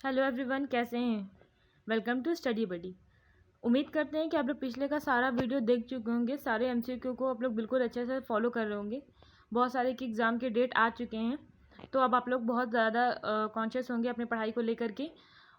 Hello everyone, कैसे हैं। Welcome to study बडी। उम्मीद करते हैं कि आप लोग पिछले का सारा वीडियो देख चुके होंगे। सारे एमसीक्यू को आप लोग बिल्कुल अच्छे से फॉलो कर रहे होंगे। बहुत सारे के एग्ज़ाम के डेट आ चुके हैं, तो अब आप लोग बहुत ज़्यादा कॉन्शियस होंगे अपनी पढ़ाई को लेकर के,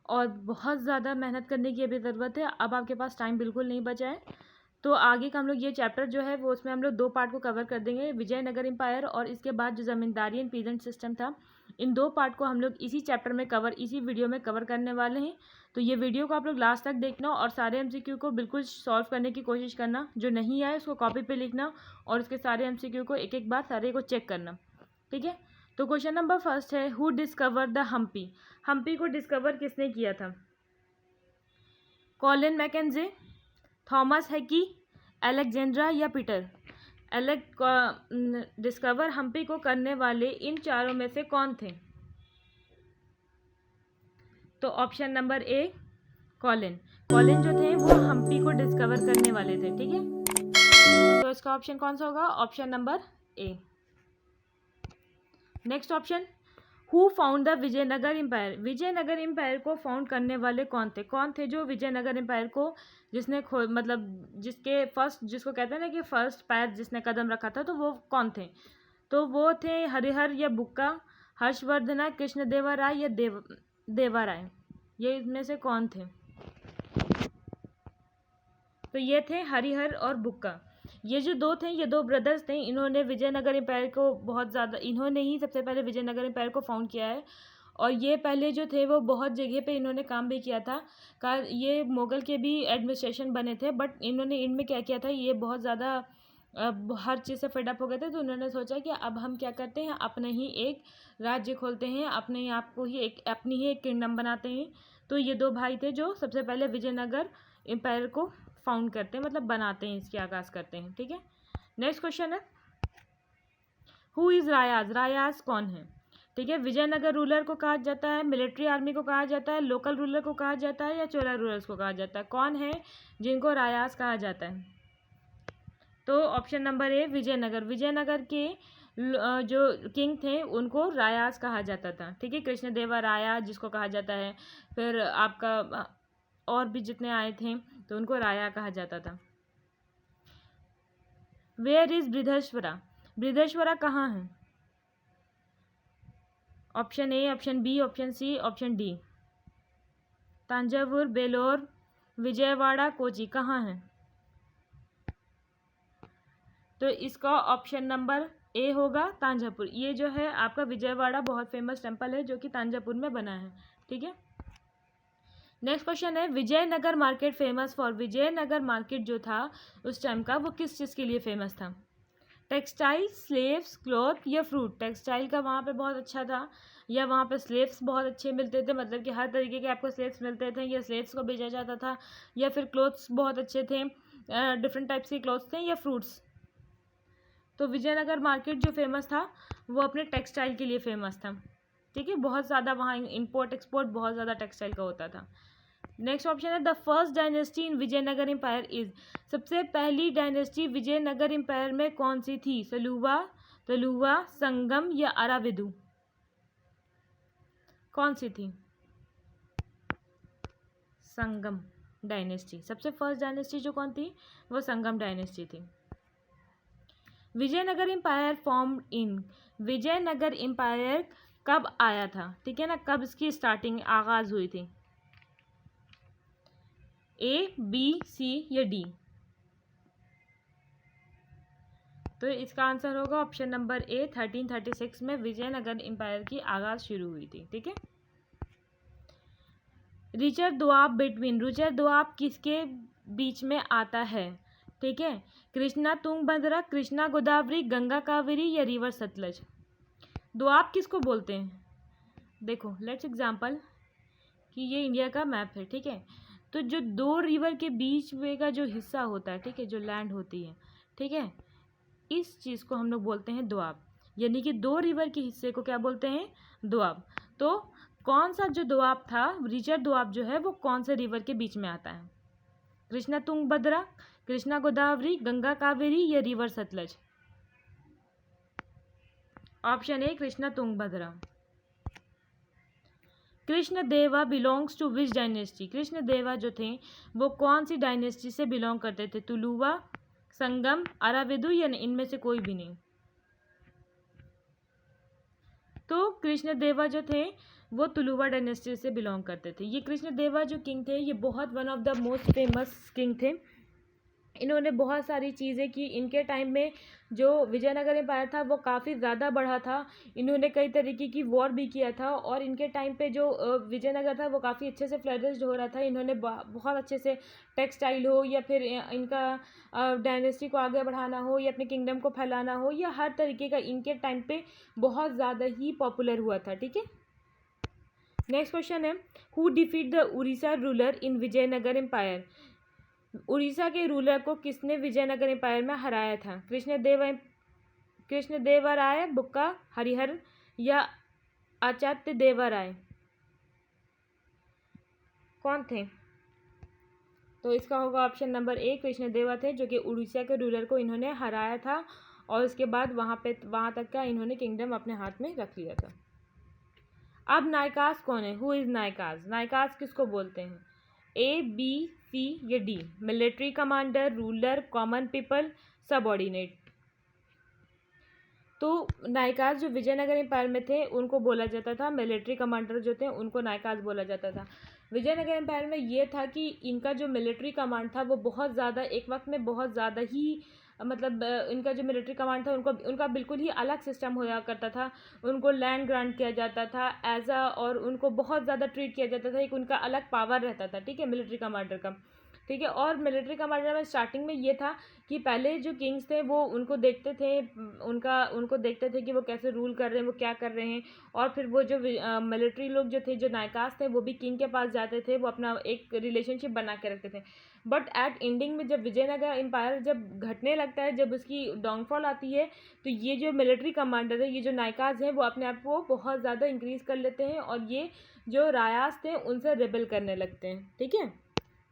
और बहुत ज़्यादा मेहनत करने की अभी ज़रूरत है। अब आपके पास टाइम बिल्कुल नहीं बचा है। तो आगे का हम लोग ये चैप्टर जो है वो उसमें हम लोग 2 पार्ट को कवर कर देंगे, विजयनगर एम्पायर और इसके बाद जो ज़मींदारी एंड पीजेंट सिस्टम था। इन 2 पार्ट को हम लोग इसी चैप्टर में इसी वीडियो में कवर करने वाले हैं। तो ये वीडियो को आप लोग लास्ट तक देखना और सारे एमसीक्यू को बिल्कुल सॉल्व करने की कोशिश करना। जो नहीं आए उसको कॉपी पे लिखना और उसके सारे एमसीक्यू को एक एक बार सारे को चेक करना, ठीक है। तो क्वेश्चन नंबर फर्स्ट है, who discover the Hampi. Hampi को डिस्कवर किसने किया था? Colin Mackenzie, Thomas Hackey, Alexandra या पीटर। डिस्कवर हम्पी को करने वाले इन चारों में से कौन थे? तो ऑप्शन नंबर ए, कॉलिन। कॉलिन जो थे वो हम्पी को डिस्कवर करने वाले थे, ठीक है। तो इसका ऑप्शन कौन सा होगा? Option number A. Next option, who found the Vijayanagara empire. Vijayanagara empire को फाउंड करने वाले कौन थे? कौन थे जो विजयनगर एम्पायर को जिसने मतलब जिसके फर्स्ट, जिसको कहते हैं ना कि फर्स्ट पैर जिसने कदम रखा था, तो वो कौन थे? तो वो थे हरिहर या बुक्का, हर्षवर्धना, कृष्णदेवराय या देवाराय। ये इसमें से कौन थे? तो ये थे हरिहर और बुक्का। ये जो 2 थे, ये 2 ब्रदर्स थे। इन्होंने विजयनगर एम्पायर को बहुत ज़्यादा, इन्होंने ही सबसे पहले विजयनगर एम्पायर को फाउंड किया है। और ये पहले जो थे वो बहुत जगह पे इन्होंने काम भी किया था। ये मुग़ल के भी एडमिनिस्ट्रेशन बने थे, बट इन्होंने इनमें क्या किया था, ये बहुत ज़्यादा हर चीज़ से फेड अप हो गए थे। तो उन्होंने सोचा कि अब हम क्या करते हैं, अपने ही एक राज्य खोलते हैं, अपने ही आप को ही अपनी ही एक किंगडम बनाते हैं। तो ये 2 भाई थे जो सबसे पहले विजयनगर एम्पायर को फाउंड करते हैं, मतलब बनाते हैं, इसकी आगाज़ करते हैं, ठीक है। नेक्स्ट क्वेश्चन है, हु इज़ रायाज। रायाज कौन है? ठीक है। विजयनगर रूलर को कहा जाता है, मिलिट्री आर्मी को कहा जाता है, लोकल रूलर को कहा जाता है, या चोला रूलर्स को कहा जाता है? कौन है जिनको रायाज कहा जाता है? तो option number A, Vijayanagara. Vijayanagara के जो किंग थे उनको रायाज कहा जाता था, ठीक है। कृष्णदेवराया जिसको कहा जाता है, फिर आपका और भी जितने आए थे तो उनको राया कहा जाता था। Where is Brihadeeswara. बृहदेश्वरा कहाँ है? Option A, option B, option C, option D. Thanjavur, Vellore, Vijayawada, Kochi, कहाँ है? तो इसका ऑप्शन नंबर ए होगा, तांजापुर। ये जो है आपका विजयवाड़ा बहुत फेमस टेम्पल है जो कि तांजापुर में बना है, ठीक है। नेक्स्ट क्वेश्चन है, Vijayanagara market famous for. Vijayanagara market जो था उस टाइम का, वो किस चीज़ के लिए फेमस था? टेक्सटाइल, स्लेव्स, क्लॉथ या फ्रूट। टेक्सटाइल का वहाँ पे बहुत अच्छा था, या वहाँ पे स्लेव्स बहुत अच्छे मिलते थे, मतलब कि हर तरीके के आपको स्लेव्स मिलते थे, या स्लेव्स को बेचा जाता था, या फिर क्लॉथ्स बहुत अच्छे थे, डिफरेंट टाइप्स के क्लॉथ्स थे, या फ्रूट्स। तो विजयनगर मार्केट जो फेमस था वो अपने टेक्सटाइल के लिए फेमस था, ठीक है। बहुत ज़्यादा वहाँ इंपोर्ट एक्सपोर्ट बहुत ज़्यादा टेक्सटाइल का होता था। नेक्स्ट ऑप्शन है, the first dynasty in Vijayanagar empire is. सबसे पहली डायनेस्टी विजयनगर एम्पायर में कौन सी थी? तलुवा, संगम या अराविदु। कौन सी थी? संगम डायनेस्टी। सबसे फर्स्ट डायनेस्टी जो कौन थी, वो संगम डायनेस्टी थी। Vijayanagara empire formed in. Vijayanagar empire कब आया था, ठीक है ना, कब इसकी स्टार्टिंग आगाज़ हुई थी? ए, बी, सी या डी। तो इसका आंसर होगा ऑप्शन नंबर ए, 1336 में विजयनगर एम्पायर की आगाज़ शुरू हुई थी, ठीक है। रिचर दोआब बिटवीन। रिचर दोआब किसके बीच में आता है, ठीक है? कृष्णा तुंगभद्रा, कृष्णा गोदावरी, गंगा कावेरी या रिवर सतलज। दोआब किसको बोलते हैं? देखो लेट्स एग्जाम्पल कि ये इंडिया का मैप है, ठीक है। तो जो 2 रिवर के बीच में का जो हिस्सा होता है, ठीक है, जो लैंड होती है, ठीक है, इस चीज़ को हम लोग बोलते हैं दोआब। यानी कि 2 रिवर के हिस्से को क्या बोलते हैं? दोआब। तो कौन सा जो दोआब था, रिचर दोआब जो है, वो कौन से रिवर के बीच में आता है? कृष्णा तुंगभद्रा, कृष्णा गोदावरी, गंगा कावेरी या river Sutlej. Option A, Krishna Tungabhadra. Krishnadeva belongs to which dynasty? Krishnadeva जो थे वो कौन सी डायनेस्टी से बिलोंग करते थे? तुलुवा, संगम, अराविदु या इनमें से कोई भी नहीं? तो कृष्णदेवा जो थे वो तुलुवा डायनेस्टी से बिलोंग करते थे। ये कृष्णदेवा जो किंग थे ये बहुत one of the most famous king थे। इन्होंने बहुत सारी चीज़ें की। इनके टाइम में जो विजयनगर एम्पायर था वो काफ़ी ज़्यादा बढ़ा था। इन्होंने कई तरीके की वॉर भी किया था और इनके टाइम पे जो विजयनगर था वो काफ़ी अच्छे से फ्लरिश्ड हो रहा था। इन्होंने बहुत अच्छे से टेक्सटाइल हो या फिर इनका डायनेस्टी को आगे बढ़ाना हो या अपने किंगडम को फैलाना हो या हर तरीके का इनके टाइम पे बहुत ज़्यादा ही पॉपुलर हुआ था। ठीक है, नेक्स्ट क्वेश्चन है, who defeat the Orissa ruler in Vijayanagar empire? Orissa के रूलर को किसने विजयनगर एम्पायर में हराया था? कृष्णदेवराय, बुक्का, हरिहर या अचात्य देवराय? कौन थे? तो इसका होगा ऑप्शन नंबर ए, कृष्णदेवा थे जो कि उड़ीसा के रूलर को इन्होंने हराया था और उसके बाद वहाँ तक का इन्होंने किंगडम अपने हाथ में रख लिया था। अब नायकास कौन है? Who is नायकास? नायकास किसको बोलते हैं? ए, बी, सी या D? Military commander, ruler, common people, subordinate? तो नायकास जो विजयनगर एम्पायर में थे उनको बोला जाता था, मिलिट्री कमांडर जो थे उनको नायकास बोला जाता था। विजयनगर एम्पायर में ये था कि इनका जो मिलिट्री कमांड था वो बहुत ज़्यादा एक वक्त में बहुत ज़्यादा ही मतलब इनका जो मिलिट्री कमांड था उनका बिल्कुल ही अलग सिस्टम होया करता था। उनको लैंड ग्रांट किया जाता था और उनको बहुत ज़्यादा ट्रीट किया जाता था। एक उनका अलग पावर रहता था, ठीक है, मिलिट्री कमांडर का। ठीक है, और मिलिट्री कमांडर में स्टार्टिंग में ये था कि पहले जो किंग्स थे वो उनको देखते थे कि वो कैसे रूल कर रहे हैं, वो क्या कर रहे हैं, और फिर वो जो मिलिट्री लोग जो थे, जो नायकास थे, वो भी किंग के पास जाते थे, वो अपना एक रिलेशनशिप बना के रखते थे। बट एट एंडिंग में जब विजयनगर एम्पायर जब घटने लगता है, जब उसकी डाउनफॉल आती है, तो ये जो मिलिट्री कमांडर है, ये जो नायकास हैं, वो अपने आप को बहुत ज़्यादा इंक्रीज़ कर लेते हैं और ये जो रायास थे उनसे रेबल करने लगते हैं। ठीक है,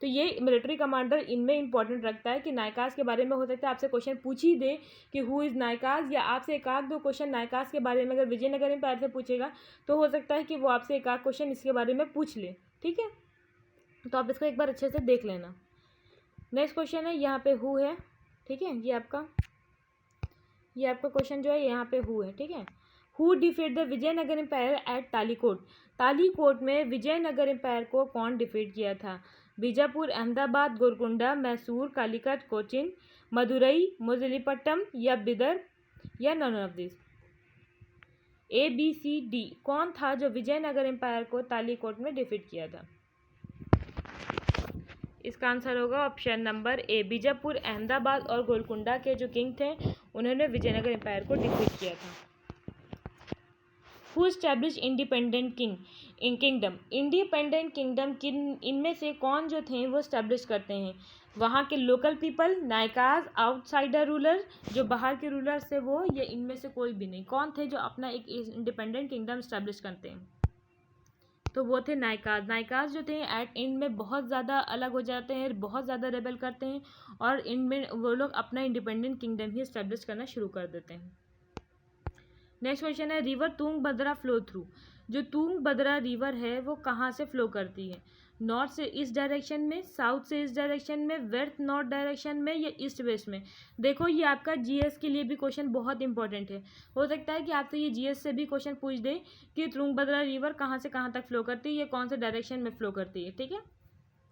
तो ये मिलिट्री कमांडर इनमें इंपॉर्टेंट रखता है कि नायकास के बारे में हो सकता है आपसे क्वेश्चन पूछ ही दे कि हु इज़ नायकास, या आपसे एक आध दो क्वेश्चन नायकास के बारे में अगर विजयनगर एम्पायर से पूछेगा तो हो सकता है कि वो आपसे एक आध क्वेश्चन इसके बारे में पूछ ले। ठीक है, तो आप इसको एक बार अच्छे से देख लेना। नेक्स्ट क्वेश्चन है, यहाँ पे हु है, ठीक है, ये आपका क्वेश्चन जो है यहाँ पे हु है। ठीक है, who defeat the Vijayanagara empire at Talikota? Talikota में विजयनगर एम्पायर को कौन डिफीट किया था? बीजापुर, अहमदाबाद, गोलकुंडा, मैसूर, कालीकट, कोचिन, मदुरई, मुजलीपट्टम या बिदर या none of this? A, B, C, D? कौन था जो विजयनगर एम्पायर को तालीकोट में डिफीट किया था? इसका आंसर होगा ऑप्शन नंबर ए, बीजापुर, अहमदाबाद और गोलकुंडा के जो किंग थे उन्होंने विजयनगर एम्पायर को डिफीट किया था। Who establish independent kingdom? Independent kingdom इनमें से कौन जो थे वो एस्टैब्लिश करते हैं? वहाँ के लोकल पीपल, नायकास, आउटसाइडर रूलर, जो बाहर के रूलर थे वो, या इनमें से कोई भी नहीं? कौन थे जो अपना एक इंडिपेंडेंट किंगडम एस्टैब्लिश करते हैं? तो वो थे नायकास। नायकास जो थे एट एंड में बहुत ज़्यादा अलग हो जाते हैं, बहुत ज़्यादा रेबल करते हैं और इनमें वो लोग अपना इंडिपेंडेंट किंगडम ही एस्टैब्लिश करना शुरू कर देते हैं। नेक्स्ट क्वेश्चन है, रिवर तुंगभद्रा फ्लो थ्रू? जो तुंगभद्रा रिवर है वो कहाँ से फ्लो करती है? नॉर्थ से ईस्ट डायरेक्शन में, साउथ से ईस्ट डायरेक्शन में, वेस्ट नॉर्थ डायरेक्शन में या ईस्ट वेस्ट में? देखो ये आपका जीएस के लिए भी क्वेश्चन बहुत इंपॉर्टेंट है। हो सकता है कि आपसे ये जीएस से भी क्वेश्चन पूछ दे कि तुंगभद्रा रिवर कहाँ से कहाँ तक फ्लो करती है, या कौन से डायरेक्शन में फ्लो करती है। ठीक है,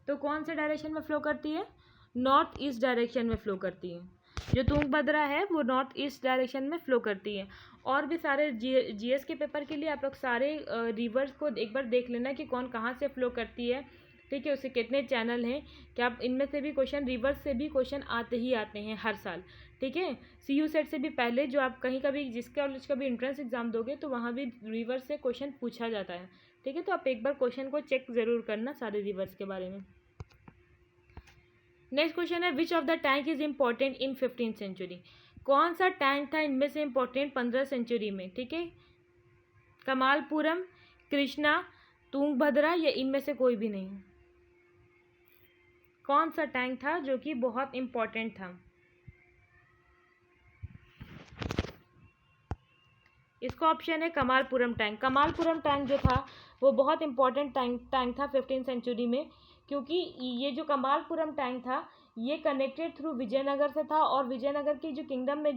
तो कौन से डायरेक्शन में फ्लो करती है? नॉर्थ ईस्ट डायरेक्शन में फ्लो करती है। जो तुंगभद्रा है वो नॉर्थ ईस्ट डायरेक्शन में फ्लो करती है। और भी सारे जीएस के पेपर के लिए आप लोग सारे रिवर्स को एक बार देख लेना कि कौन कहाँ से फ्लो करती है। ठीक है, उसके कितने चैनल हैं, क्या आप इनमें से भी क्वेश्चन, रिवर्स से भी क्वेश्चन आते ही आते हैं हर साल। ठीक है, सीयू सेट से भी पहले जो आप कहीं का भी जिसका कॉलेज का भी एंट्रेंस एग्जाम दोगे तो वहाँ भी रिवर्स से क्वेश्चन पूछा जाता है। ठीक है, तो आप एक बार क्वेश्चन को चेक ज़रूर करना सारे रिवर्स के बारे में। नेक्स्ट क्वेश्चन है, which of the tank is important in 15th century? कौन सा टैंक था इनमें से इम्पोर्टेंट 15th सेंचुरी में? ठीक है, कमालपुरम, कृष्णा, तुंगभद्रा या इनमें से कोई भी नहीं? कौन सा टैंक था जो कि बहुत इम्पोर्टेंट था? इसका ऑप्शन है कमालपुरम टैंक। कमालपुरम टैंक जो था वो बहुत इंपॉर्टेंट टैंक था 15th सेंचुरी में, क्योंकि ये जो कमालपुरम टैंक था ये कनेक्टेड थ्रू विजयनगर से था, और विजयनगर की जो किंगडम में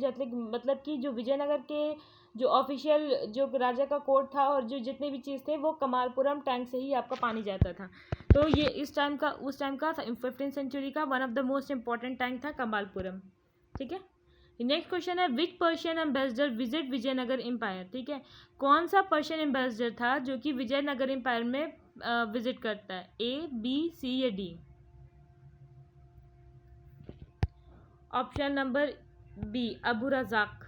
मतलब कि जो विजयनगर के जो ऑफिशियल जो राजा का कोर्ट था और जो जितने भी चीज़ थे वो कमालपुरम टैंक से ही आपका पानी जाता था। तो ये उस टाइम का 15th सेंचुरी का one of the most important tank था कमालपुरम। ठीक है, नेक्स्ट क्वेश्चन है which Persian ambassador visit Vijayanagara empire. ठीक है, कौन सा पर्शियन एम्बेसडर था जो कि विजयनगर एम्पायर में विजिट करता है, ए बी सी या D. Option number B Abu Razzaq.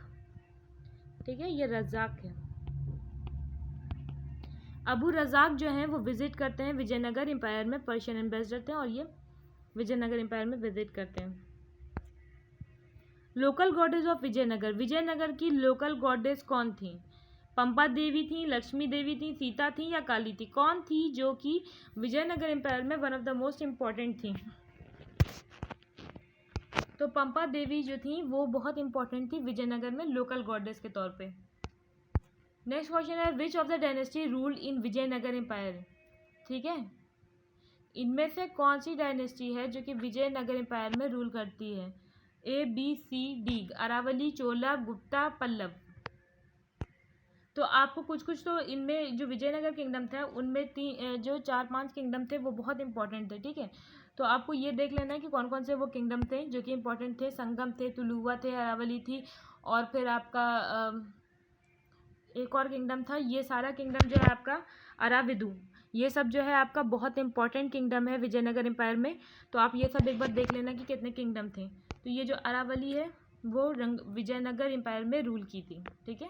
ठीक है, ये रज़ाक है। अबू रज़ाक जो हैं वो विजिट करते हैं विजयनगर एम्पायर में, पर्शियन एम्बेसडर थे और ये विजयनगर एम्पायर में विजिट करते हैं। Local goddess of Vijayanagar, Vijayanagar की लोकल गॉडेस कौन थी? पंपा देवी थी, लक्ष्मी देवी थी, सीता थी या काली थी? कौन थी जो कि विजयनगर एम्पायर में one of the most important थी? तो पंपा देवी जो थी वो बहुत इंपॉर्टेंट थी विजयनगर में लोकल गॉडेस के तौर पे। नेक्स्ट क्वेश्चन है which of the dynasty ruled in Vijayanagar empire. ठीक है, इनमें से कौन सी डायनेस्टी है जो कि विजयनगर एम्पायर में रूल करती है, A B C D, Aravali, Chola, Gupta, Pallava. तो आपको कुछ तो इनमें जो विजयनगर किंगडम था उनमें जो 4-5 किंगडम थे वो बहुत इंपॉर्टेंट थे। ठीक है, तो आपको ये देख लेना है कि कौन कौन से वो किंगडम थे जो कि इंपॉर्टेंट थे। संगम थे, तुलुवा थे, अरावली थी, और फिर आपका एक और किंगडम था। ये सारा किंगडम जो है आपका अराविदु, ये सब जो है आपका बहुत इंपॉर्टेंट किंगडम है विजयनगर एम्पायर में। तो आप ये सब एक बार देख लेना कि कितने किंगडम थे। तो ये जो अरावली है वो विजयनगर एम्पायर में रूल की थी। ठीक है,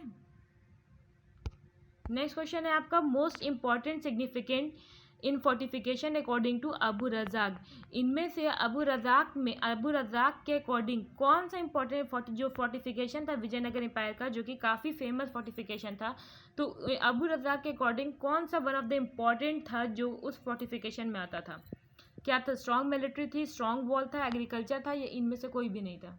नेक्स्ट क्वेश्चन है आपका most important significant in fortification according to Abu Razzaq. इनमें से अबू रज़ाक के अकॉर्डिंग कौन सा इंपॉर्टेंट जो फोर्टिफिकेशन था विजयनगर एम्पायर का, जो कि काफ़ी फेमस फोर्टिफिकेशन था, तो अबू रज़ाक के अकॉर्डिंग कौन सा वन ऑफ द इम्पॉर्टेंट था जो उस फोर्टिफिकेशन में आता था? क्या था? स्ट्रॉन्ग मिलिट्री थी, स्ट्रॉन्ग वॉल था, एग्रीकल्चर था, या इनमें से कोई भी नहीं था?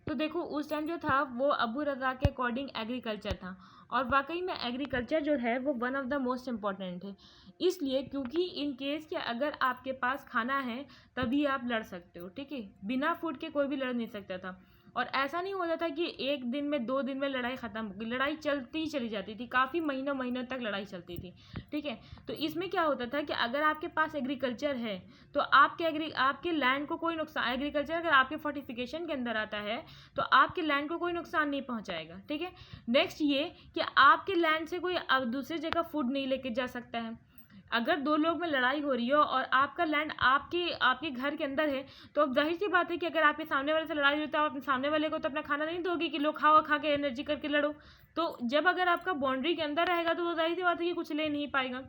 तो देखो उस टाइम जो था वो अबू रज़ाक के अकॉर्डिंग एग्रीकल्चर था, और वाकई में एग्रीकल्चर जो है वो one of the most important है। इसलिए क्योंकि इन केस कि अगर आपके पास खाना है तभी आप लड़ सकते हो। ठीक है, बिना फूड के कोई भी लड़ नहीं सकता था, और ऐसा नहीं होता था कि एक दिन में 2 दिन में लड़ाई ख़त्म हो गई। लड़ाई चलती ही चली जाती थी, काफ़ी महीनों तक लड़ाई चलती थी। ठीक है, तो इसमें क्या होता था कि अगर आपके पास एग्रीकल्चर है तो आपके लैंड को कोई नुकसान, एग्रीकल्चर अगर आपके फोर्टिफिकेशन के अंदर आता है तो आपके लैंड को कोई नुकसान नहीं पहुंचाएगा। ठीक है, नेक्स्ट ये कि आपके लैंड से कोई अब दूसरी जगह फूड नहीं लेके जा सकता है। अगर 2 लोग में लड़ाई हो रही हो और आपका लैंड आपके घर के अंदर है, तो अब जाहिर सी बात है कि अगर आपके सामने वाले से लड़ाई होती है, आप अपने सामने वाले को तो अपना खाना नहीं दोगे कि लो खाओ, खा के एनर्जी करके लड़ो। तो जब अगर आपका बाउंड्री के अंदर रहेगा तो वो जाहिर सी बात है कि कुछ ले नहीं पाएगा।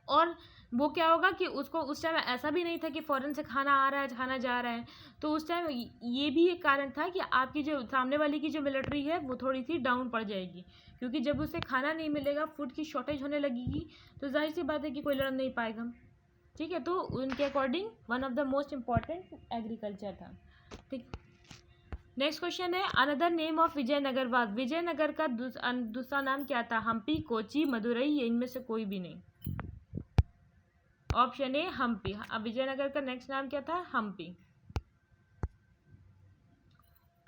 और वो क्या होगा कि उसको उस टाइम ऐसा भी नहीं था कि फ़ौरन से खाना आ रहा है, खाना जा रहा है। तो उस टाइम ये भी एक कारण था कि आपकी जो सामने वाले की जो मिलिट्री है वो थोड़ी सी डाउन पड़ जाएगी, क्योंकि जब उसे खाना नहीं मिलेगा, फूड की शॉर्टेज होने लगेगी, तो जाहिर सी बात है कि कोई लड़ नहीं पाएगा। ठीक है, तो उनके according one of the most important agriculture था। ठीक, नेक्स्ट क्वेश्चन है another name of Vijayanagar was. Vijayanagar का दूसरा नाम क्या था? हम्पी, कोची, मदुरई, या इनमें से कोई भी नहीं? Option A Hampi. अब विजयनगर का नेक्स्ट नाम क्या था? हम्पी।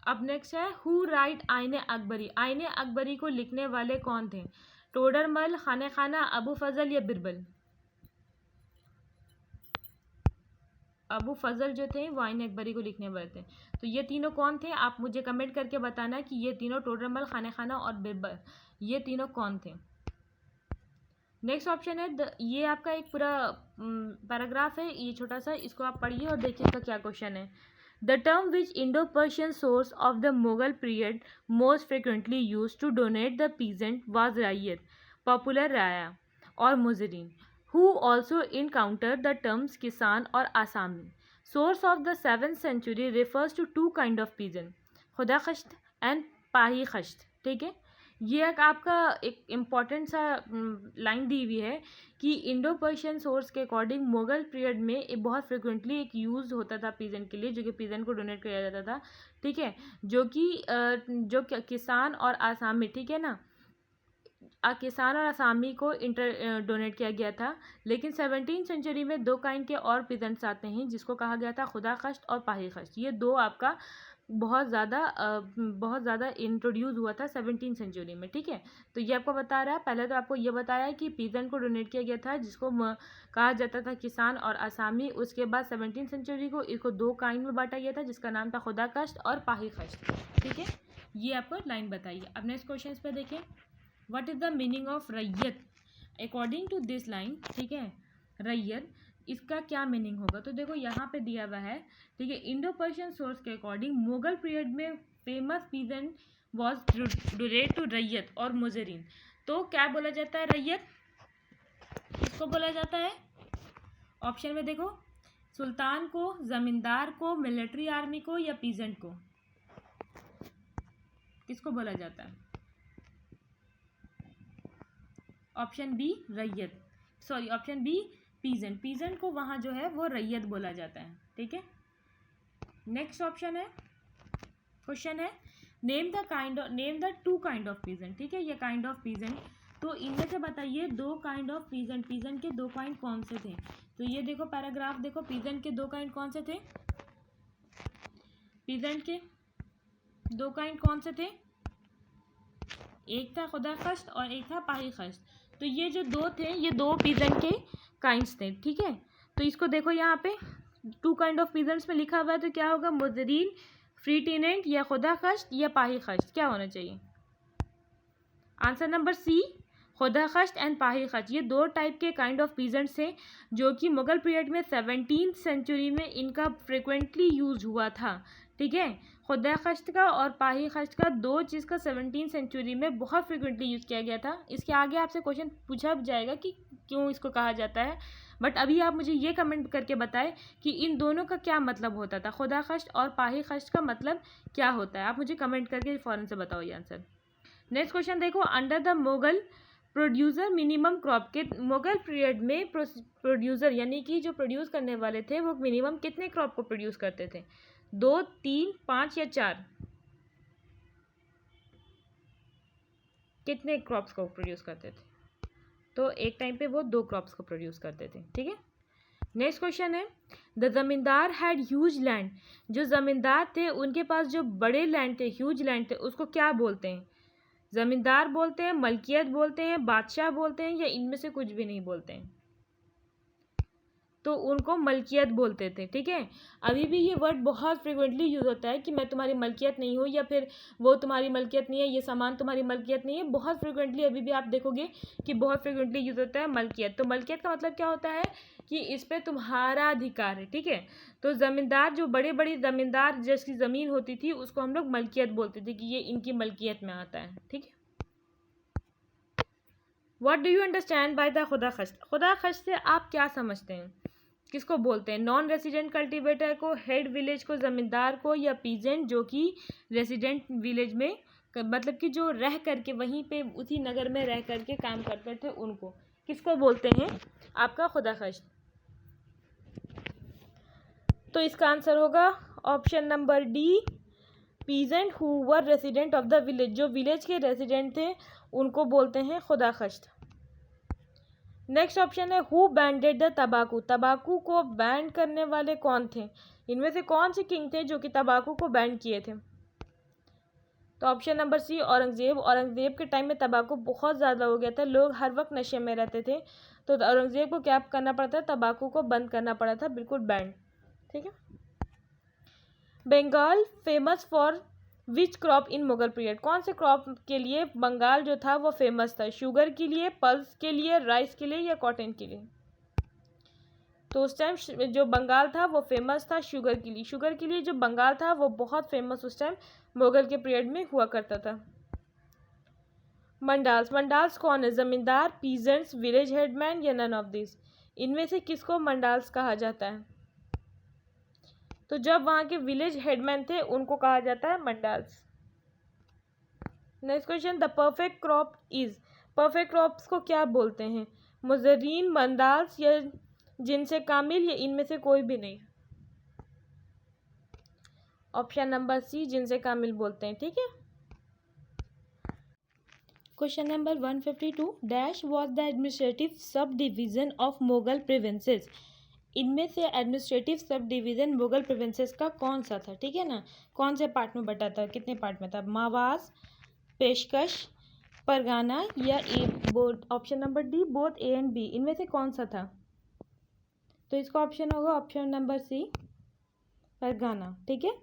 अब नेक्स्ट है हु राइट आईने अकबरी। आईने अकबरी को लिखने वाले कौन थे? टोडरमल, खाने खाना, अबू फजल या बिरबल? अबू फजल जो थे वो आईने अकबरी को लिखने वाले थे। तो ये तीनों कौन थे? आप मुझे कमेंट करके बताना कि ये तीनों टोडरमल, खाने खाना और बिरबल, ये तीनों कौन थे। नेक्स्ट ऑप्शन है ये आपका एक पूरा पैराग्राफ है, ये छोटा सा, इसको आप पढ़िए और देखिए इसका क्या क्वेश्चन है। The term which Indo Persian source of the Mughal period most frequently use to donate the peasant was raiyat, popular राया और मुजरिन, who also encountered the terms किसान और आसामी. Source of the 7th century refers to two kind of peasant, खुदा खश्त and पाही खश्त. ठीक है, ये एक आपका एक इम्पॉर्टेंट सा लाइन दी हुई है कि इंडो पर्शियन सोर्स के अकॉर्डिंग मुगल पीरियड में एक बहुत फ्रिक्वेंटली एक यूज़ होता था पीजेंट के लिए, जो कि पीजेंट को डोनेट किया जाता था. ठीक है, जो कि जो किसान और आसामी, ठीक है ना, किसान और असामी को डोनेट किया गया था। लेकिन 17वीं सेंचुरी में दो काइंड के और पीजेंट्स आते हैं जिसको कहा गया था खुदा खश्त और पाही खश्त। ये दो आपका बहुत ज़्यादा इंट्रोड्यूस हुआ था 17वीं सेंचुरी में, ठीक है। तो ये आपको बता रहा है, पहले तो आपको ये बताया है कि पीजेंट को डोनेट किया गया था जिसको कहा जाता था किसान और असामी। उसके बाद 17वीं सेंचुरी को इसको दो काइंड में बांटा गया था जिसका नाम था खुदा खश्त और पाही खश्त, ठीक है। ये आपको लाइन बताइए। अब नेक्स्ट क्वेश्चन पे देखें, what is the meaning of रैयत अकॉर्डिंग टू दिस लाइन, ठीक है। रैयत इसका क्या मीनिंग होगा, तो देखो यहाँ पे दिया हुआ है, ठीक है। इंडो पर्शियन सोर्स के अकॉर्डिंग मुगल पीरियड में famous peasant was donate to रैयत और मुजरिन। तो क्या बोला जाता है रैयत, किसको बोला जाता है? ऑप्शन में देखो, सुल्तान को, जमींदार को, मिलिट्री आर्मी को या पीजेंट को, किसको बोला जाता है? ऑप्शन बी रैयत, sorry option B peasant. Peasant को वहाँ जो है वो रैयत बोला जाता है, ठीक है। नेक्स्ट ऑप्शन है, क्वेश्चन है name the two kind of peasant, ठीक है। ये काइंड ऑफ पीजेंट, तो इनमें से बताइए दो काइंड ऑफ पीजेंट, पीजेंट के दो काइंड कौन से थे? तो ये देखो पैराग्राफ देखो, पीजेंट के दो काइंड कौन से थे? पीजेंट के दो काइंड कौन से थे? एक था खुदा खश्त और एक था पाही खश्त। तो ये जो दो थे ये दो पीजेंट के काइंड्स थे, ठीक है। तो इसको देखो यहाँ पे टू काइंड ऑफ पीजेंट्स में लिखा हुआ है, तो क्या होगा? मुजरीन, फ्री टेनेंट या खुदा खश्त या पाही खश्त, क्या होना चाहिए? आंसर नंबर सी, खुदा खश्त एंड पाही खश्त। ये दो टाइप के काइंड ऑफ पीजेंट्स थे जो कि मुगल पीरियड में 17वीं सेंचुरी में इनका फ्रिक्वेंटली यूज हुआ था, ठीक है। खुदा खश्त का और पाही खश्त का दो चीज़ का 17वीं सेंचुरी में बहुत फ्रिक्वेंटली यूज़ किया गया था। इसके आगे आपसे क्वेश्चन पूछा जाएगा कि क्यों इसको कहा जाता है, बट अभी आप मुझे ये कमेंट करके बताएं कि इन दोनों का क्या मतलब होता था, खुदा खश्त और पाही खश्त का मतलब क्या होता है। आप मुझे कमेंट करके फ़ौरन से बताओ ये आंसर। नेक्स्ट क्वेश्चन देखो, under the Mughal producer minimum crop के, मुगल पीरियड में प्रोड्यूसर यानी कि जो प्रोड्यूस करने वाले थे वो मिनिमम कितने क्रॉप को प्रोड्यूस करते थे? 2, 3, 5 या 4? कितने क्रॉप्स को प्रोड्यूस करते थे? तो एक टाइम पे वो 2 क्रॉप्स को प्रोड्यूस करते थे, ठीक है। नेक्स्ट क्वेश्चन है, द जमींदार हैड ह्यूज लैंड। जो जमींदार थे उनके पास जो बड़े लैंड थे, ह्यूज लैंड थे, उसको क्या बोलते हैं? जमींदार बोलते हैं, मलकियत बोलते हैं, बादशाह बोलते हैं या इनमें से कुछ भी नहीं बोलते हैं? तो उनको मलकियत बोलते थे, ठीक है। अभी भी ये वर्ड बहुत फ्रिक्वेंटली यूज़ होता है कि मैं तुम्हारी मलकियत नहीं हूँ या फिर वो तुम्हारी मलकियत नहीं है, ये सामान तुम्हारी मलकियत नहीं है। बहुत फ्रिक्वेंटली अभी भी आप देखोगे कि बहुत फ्रिक्वेंटली यूज़ होता है मलकियत। तो मलकियत का मतलब क्या होता है कि इस पर तुम्हारा अधिकार है, ठीक है। तो ज़मींदार, जो बड़े बड़े ज़मींदार जिसकी ज़मीन होती थी उसको हम लोग मलकियत बोलते थे कि ये इनकी मलकियत में आता है, ठीक है। What do you understand by the खुदा खश्त? खुदा खश्त से आप क्या समझते हैं? किसको बोलते हैं? नॉन रेसिडेंट कल्टीवेटर को, हेड विलेज को, ज़मींदार को या पीजेंट जो कि रेसिडेंट विलेज में मतलब कि जो रह करके वहीं पे उसी नगर में रह करके काम करते थे उनको किसको बोलते हैं? आपका खुदा खश्त। तो इसका आंसर होगा option number D, peasant who were resident of the village. जो विलेज के रेसिडेंट थे उनको बोलते हैं खुदा खश्त। नेक्स्ट ऑप्शन है, हु बैंडेड द तंबाकू। तंबाकू को बैन करने वाले कौन थे? इनमें से कौन से किंग थे जो कि तंबाकू को बैन किए थे? तो option number C, Aurangzeb. Aurangzeb के टाइम में तंबाकू बहुत ज़्यादा हो गया था, लोग हर वक्त नशे में रहते थे, तो औरंगज़ेब को क्या करना पड़ा था? तंबाकू को बंद करना पड़ा था, बिल्कुल बैंड, ठीक है। Bengal famous for which crop in Mughal period. कौन से क्रॉप के लिए बंगाल जो था वो फेमस था? शुगर के लिए, पल्स के लिए, राइस के लिए या कॉटन के लिए? तो उस टाइम जो बंगाल था वो फेमस था शुगर के लिए। शुगर के लिए जो बंगाल था वो बहुत फेमस उस टाइम मुगल के पीरियड में हुआ करता था। मंडाल्स, मंडाल्स कौन है? जमींदार, पीजेंट्स, विलेज हेडमैन या नन ऑफ दिस? इनमें से किसको मंडाल्स कहा जाता है? तो जब वहाँ के विलेज हेडमैन थे उनको कहा जाता है mandals. Next question, the perfect crop is. Perfect crops को क्या बोलते हैं? मुजरीन, मंडाल्स या जिनसे कामिल या इनमें से कोई भी नहीं? ऑप्शन नंबर सी, जिनसे कामिल बोलते हैं, ठीक है। Question number 152, dash was the administrative sub division of Mughal provinces. इनमें से administrative sub division Mughal provinces का कौन सा था, ठीक है ना, कौन से पार्ट में बटा था, कितने पार्ट में था, मावास, पेशकश, परगाना या A both. Option number D both A and B, इनमें से कौन सा था। तो इसका ऑप्शन होगा ऑप्शन नंबर सी, परगाना, ठीक है।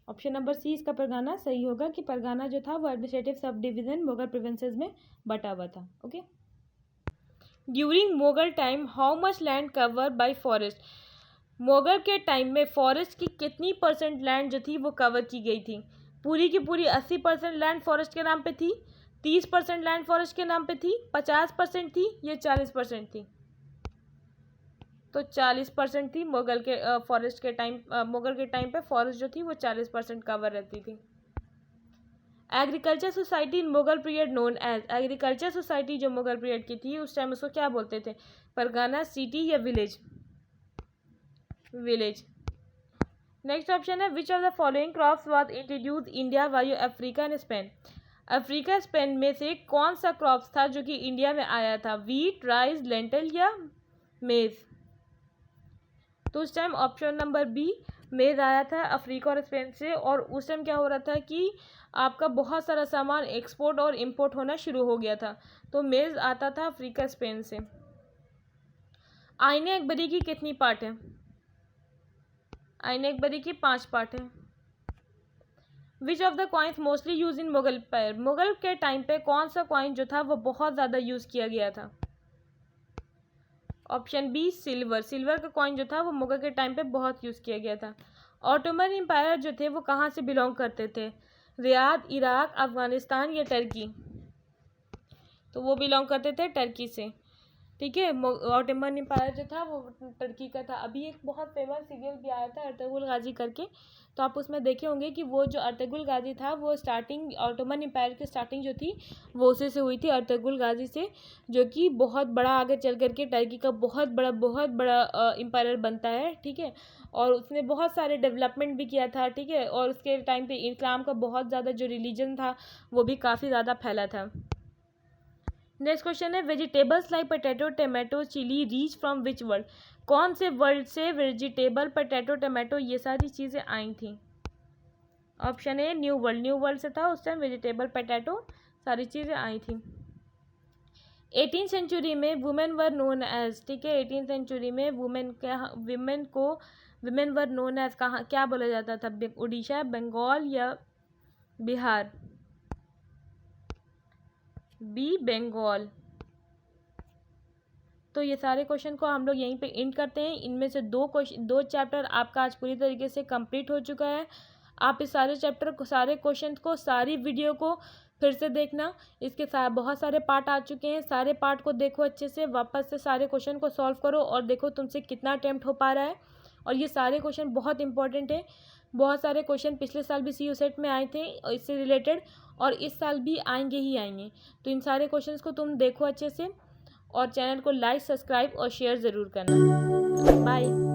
ऑप्शन नंबर सी इसका परगाना सही होगा कि परगाना जो था वो administrative sub division Mughal provinces में बटा हुआ था। Okay. During Mughal time how much land cover by forest. Mughal के टाइम में फॉरेस्ट की कितनी परसेंट लैंड जो थी वो कवर की गई थी। पूरी की पूरी 80% लैंड फॉरेस्ट के नाम पे थी, 30% लैंड फॉरेस्ट के नाम पे थी, 50% थी, ये 40% थी। तो 40% थी मुगल के फॉरेस्ट के टाइम, मुगल के टाइम पे फॉरेस्ट जो थी वो 40% कवर रहती थी। Agriculture society in Mughal period known as. Agriculture society जो मुगल पीरियड की थी उस टाइम उसको क्या बोलते थे, परगाना, सिटी या विलेज। विलेज। नेक्स्ट ऑप्शन है which of the following crops was introduce India via Africa and Spain. Africa Spain में से कौन सा क्रॉप्स था जो कि इंडिया में आया था, वीट, राइस, लेंटल या मेज। तो उस टाइम ऑप्शन नंबर बी मेज आया था अफ्रीका और स्पेन से, और उस टाइम क्या हो रहा था कि आपका बहुत सारा सामान एक्सपोर्ट और इंपोर्ट होना शुरू हो गया था, तो मेज आता था अफ्रीका स्पेन से। आईने अकबरी की कितनी पार्ट है। आईने अकबरी की 5 पार्ट है। Which of the coins mostly use in Mughal empire. Mughal के टाइम पे कौन सा कॉइन जो था वो बहुत ज़्यादा यूज़ किया गया था। Option B silver. सिल्वर का कॉइन जो था वो मुगल के टाइम पे बहुत यूज़ किया गया था। ऑटोमन एम्पायर जो थे वो कहाँ से बिलोंग करते थे, रियाद, इराक, अफ़गानिस्तान या टर्की। तो वो बिलोंग करते थे टर्की से, ठीक है। ऑटोमन एम्पायर जो था वो टर्की का था। अभी एक बहुत फेमस सीरियल भी आया था अर्तुगरुल गाजी करके, तो आप उसमें देखे होंगे कि वो जो अर्तुगरुल गाजी था वो स्टार्टिंग ऑटोमन एम्पायर की स्टार्टिंग जो थी वो उसी से हुई थी, अर्तुगरुल गाजी से, जो कि बहुत बड़ा आगे चल करके टर्की का बहुत बड़ा एम्पायर बनता है, ठीक है। और उसने बहुत सारे डेवलपमेंट भी किया था, ठीक है। और उसके टाइम पे इस्लाम का बहुत ज़्यादा जो रिलीजन था वो भी काफ़ी ज़्यादा फैला था। नेक्स्ट क्वेश्चन है vegetables like potato, tomato, chili reach from which world. कौन से वर्ल्ड से वेजिटेबल, पोटैटो, टमाटो ये सारी चीज़ें आई थी। Option a new world. New world से था उस टाइम वेजिटेबल, पोटैटो सारी चीज़ें आई थी। 18वीं सेंचुरी में वुमेन वर नोन एज, ठीक है। 18वीं सेंचुरी में वुमेन वर नोन एज कहाँ क्या बोला जाता था, उड़ीसा, बंगाल या बिहार। बी बंगाल। तो ये सारे क्वेश्चन को हम लोग यहीं पे एंड करते हैं। इनमें से दो चैप्टर आपका आज पूरी तरीके से कंप्लीट हो चुका है। आप इस सारे चैप्टर को, सारे क्वेश्चन को, सारी वीडियो को फिर से देखना। इसके साथ बहुत सारे पार्ट आ चुके हैं, सारे पार्ट को देखो अच्छे से, वापस से सारे क्वेश्चन को सॉल्व करो और देखो तुमसे कितना अटेम्प्ट हो पा रहा है। और ये सारे क्वेश्चन बहुत इंपॉर्टेंट है। बहुत सारे क्वेश्चन पिछले साल भी CU सेट में आए थे इससे रिलेटेड, और इस साल भी आएंगे ही आएंगे। तो इन सारे क्वेश्चंस को तुम देखो अच्छे से, और चैनल को लाइक, सब्सक्राइब और शेयर ज़रूर करना। बाय।